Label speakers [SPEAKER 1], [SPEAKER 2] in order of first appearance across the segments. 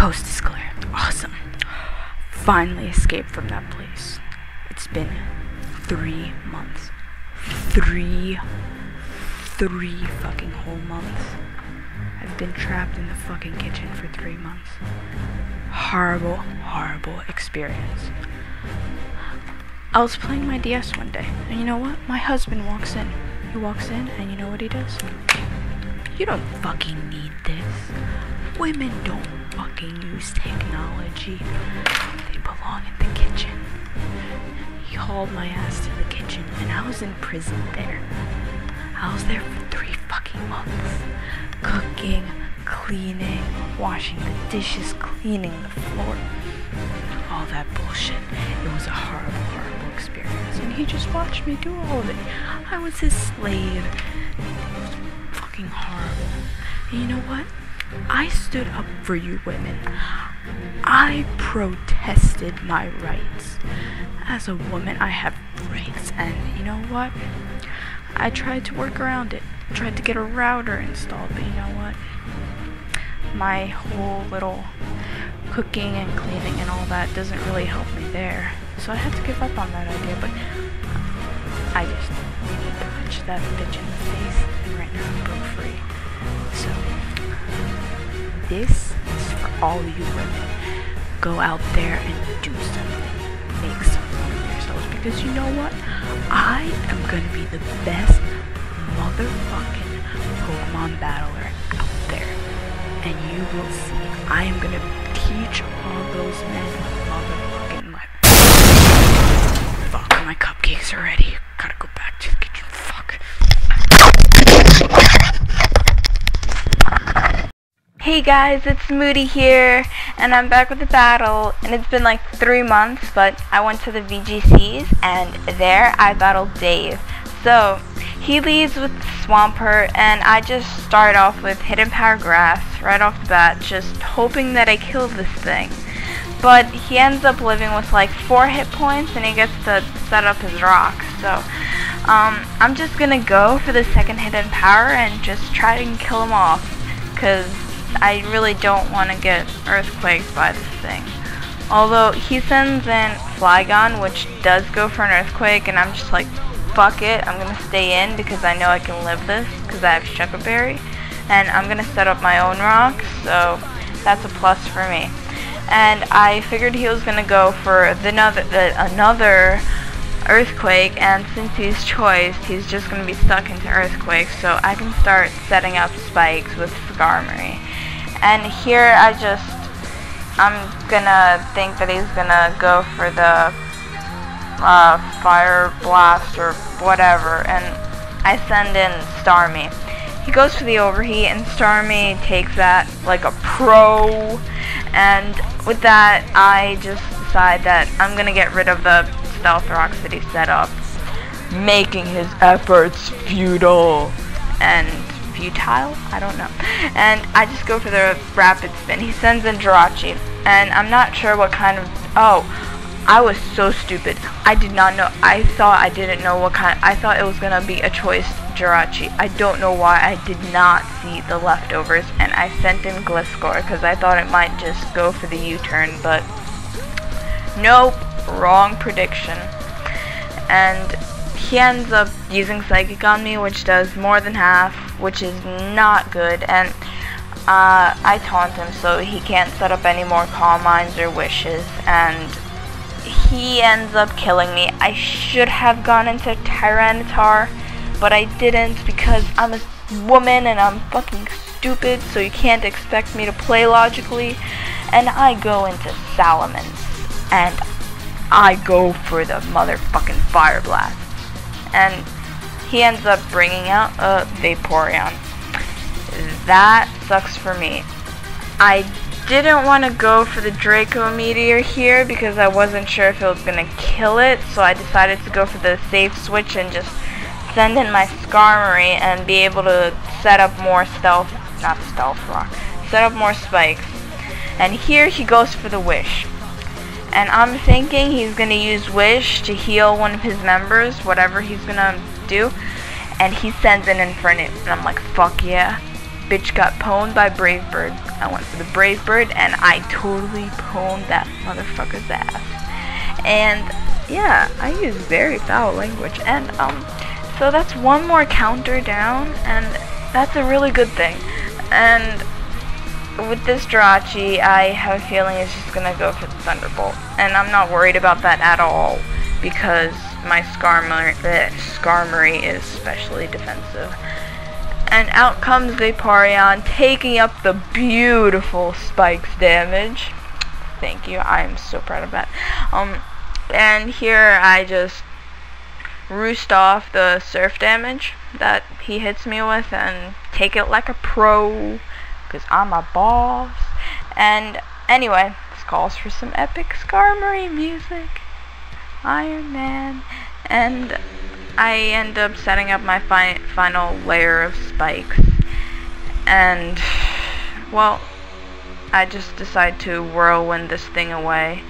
[SPEAKER 1] Coast is clear. Awesome. Finally escaped from that place. It's been 3 months. Three fucking whole months. I've been trapped in the fucking kitchen for 3 months. Horrible experience. I was playing my DS one day, and you know what? My husband walks in. He walks in, and you know what he does? You don't fucking need this. Women don't fucking use technology. They belong in the kitchen. He hauled my ass to the kitchen, and I was in prison there. I was there for 3 fucking months. Cooking, cleaning, washing the dishes, cleaning the floor. All that bullshit. It was a horrible experience. And he just watched me do all of it. I was his slave. It was fucking horrible. And you know what? I stood up for you women. I protested my rights. As a woman, I have rights. And you know what? I tried to work around it. Tried to get a router installed, but you know what? My whole little cooking and cleaning and all that doesn't really help me there. So I had to give up on that idea, but I just punched that bitch in the face, and right now I'm broke free. So, this is for all you women. Go out there and do something. Make something of yourselves, because you know what? I am gonna be the best motherfucking Pokemon battler out there. And you will see, I am gonna teach all those men motherfucking life. Fuck, my cupcakes are ready. Gotta go back to the kitchen. Fuck. Hey guys, it's Mooty here, and I'm back with the battle, and it's been like 3 months, but I went to the VGCs, and there I battled Dave. So, he leads with Swampert, and I just start off with Hidden Power Grass right off the bat, just hoping that I kill this thing. But he ends up living with like 4 hit points, and he gets to set up his rocks. So, I'm just gonna go for the second Hidden Power and just try and kill him off, because I really don't want to get earthquaked by this thing. Although he sends in Flygon, which does go for an earthquake, and I'm just like, fuck it, I'm gonna stay in because I know I can live this because I have Sugarberry, and I'm gonna set up my own rocks, so that's a plus for me. And I figured he was gonna go for another earthquake, and since he's choiced, he's just gonna be stuck into earthquake, so I can start setting up spikes with Skarmory. And here I'm gonna think that he's gonna go for the Fire Blast or whatever, and I send in Starmie. He goes for the Overheat, and Starmie takes that like a pro, and with that I just decide that I'm gonna get rid of the Stealth Rocks that he set up, making his efforts futile. I don't know. And I just go for the Rapid Spin. He sends in Jirachi, and I'm not sure what kind of, I was so stupid. I did not know. I thought it was gonna be a choice Jirachi. I don't know why I did not see the leftovers, and I sent in Gliscor because I thought it might just go for the U-turn, but nope, wrong prediction. And he ends up using Psychic on me, which does more than half, which is not good, and I taunt him so he can't set up any more Calm Minds or Wishes, and he ends up killing me. I should have gone into Tyranitar, but I didn't because I'm a woman and I'm fucking stupid, so you can't expect me to play logically. And I go into Salamence, and I go for the motherfucking Fire Blast. And he ends up bringing out a Vaporeon. That sucks for me. I didn't want to go for the Draco Meteor here because I wasn't sure if it was going to kill it, so I decided to go for the safe switch and just send in my Skarmory and be able to set up more set up more spikes. And here he goes for the Wish. And I'm thinking he's going to use Wish to heal one of his members, whatever he's going to do. And he sends in Infernape. And I'm like, fuck yeah. Bitch got pwned by Brave Bird. I went for the Brave Bird, and I totally pwned that motherfucker's ass. And yeah, I use very foul language, and so that's one more counter down, and that's a really good thing. And with this Jirachi, I have a feeling it's just gonna go for the Thunderbolt, and I'm not worried about that at all, because my Skarmory is specially defensive. And out comes Vaporeon, taking up the beautiful Spikes damage. Thank you, I am so proud of that. And here I just roost off the Surf damage that he hits me with and take it like a pro, because I'm a boss. And anyway, this calls for some epic Skarmory music. Iron Man. And I end up setting up my final layer of spikes. And, well, I just decide to whirlwind this thing away.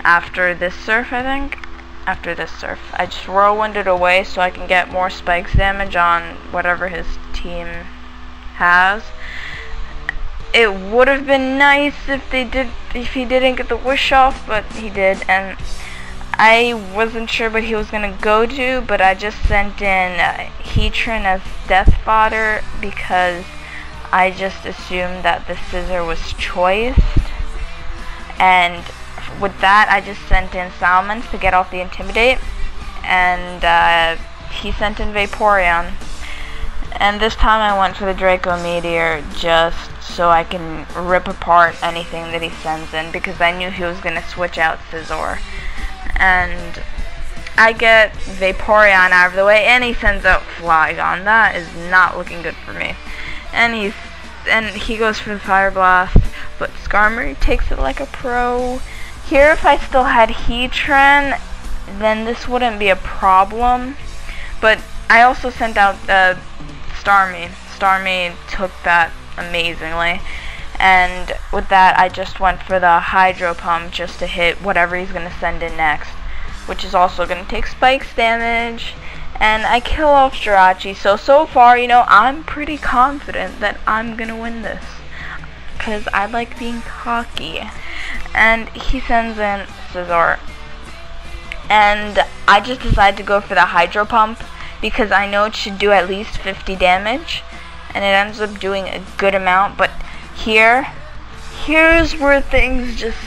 [SPEAKER 1] After this surf, I think. After this surf. I just whirlwind it away so I can get more spikes damage on whatever his team has. It would have been nice if he didn't get the wish off, but he did, and I wasn't sure what he was gonna go to, but I just sent in Heatran as death fodder because I just assumed that the scissor was choiced, and with that I just sent in Salmons to get off the Intimidate, and he sent in Vaporeon. And this time I went for the Draco Meteor just so I can rip apart anything that he sends in, because I knew he was going to switch out Scizor. And I get Vaporeon out of the way, and he sends out Flygon. That is not looking good for me. And he goes for the Fire Blast, but Skarmory takes it like a pro. Here, if I still had Heatran, then this wouldn't be a problem. But I also sent out Starmie. Starmie took that amazingly, and with that I just went for the Hydro Pump just to hit whatever he's going to send in next, which is also going to take Spikes damage, and I kill off Jirachi. So far, you know, I'm pretty confident that I'm going to win this, because I like being cocky. And he sends in Scizor, and I just decided to go for the Hydro Pump because I know it should do at least 50 damage, and it ends up doing a good amount. But here's where things just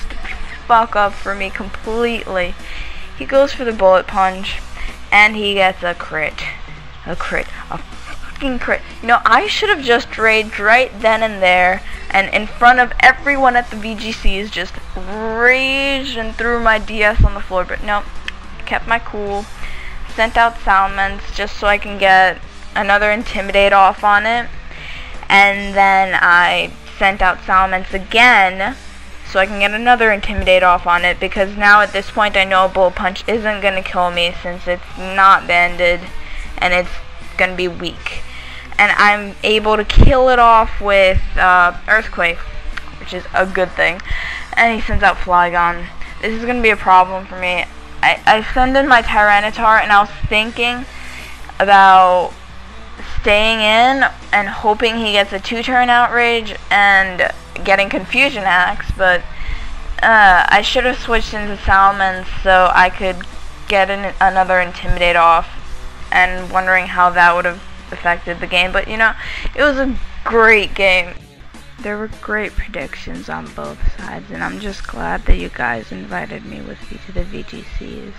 [SPEAKER 1] fuck up for me completely. He goes for the Bullet Punch, and he gets a crit. A fucking crit. You know, I should have just raged right then and there, and in front of everyone at the VGCs, just raged and threw my DS on the floor. But no, kept my cool. Sent out Salmons just so I can get another Intimidate off on it, and then I sent out Salmons again so I can get another Intimidate off on it, because now at this point I know a Bullet Punch isn't going to kill me since it's not banded and it's going to be weak, and I'm able to kill it off with Earthquake, which is a good thing. And he sends out Flygon. This is going to be a problem for me. I send in my Tyranitar, and I was thinking about staying in and hoping he gets a 2-turn Outrage and getting Confusion Axe, but I should have switched into Salmon so I could get another Intimidate off, and wondering how that would have affected the game. But you know, it was a great game. There were great predictions on both sides, and I'm just glad that you guys invited me with you to the VGCs.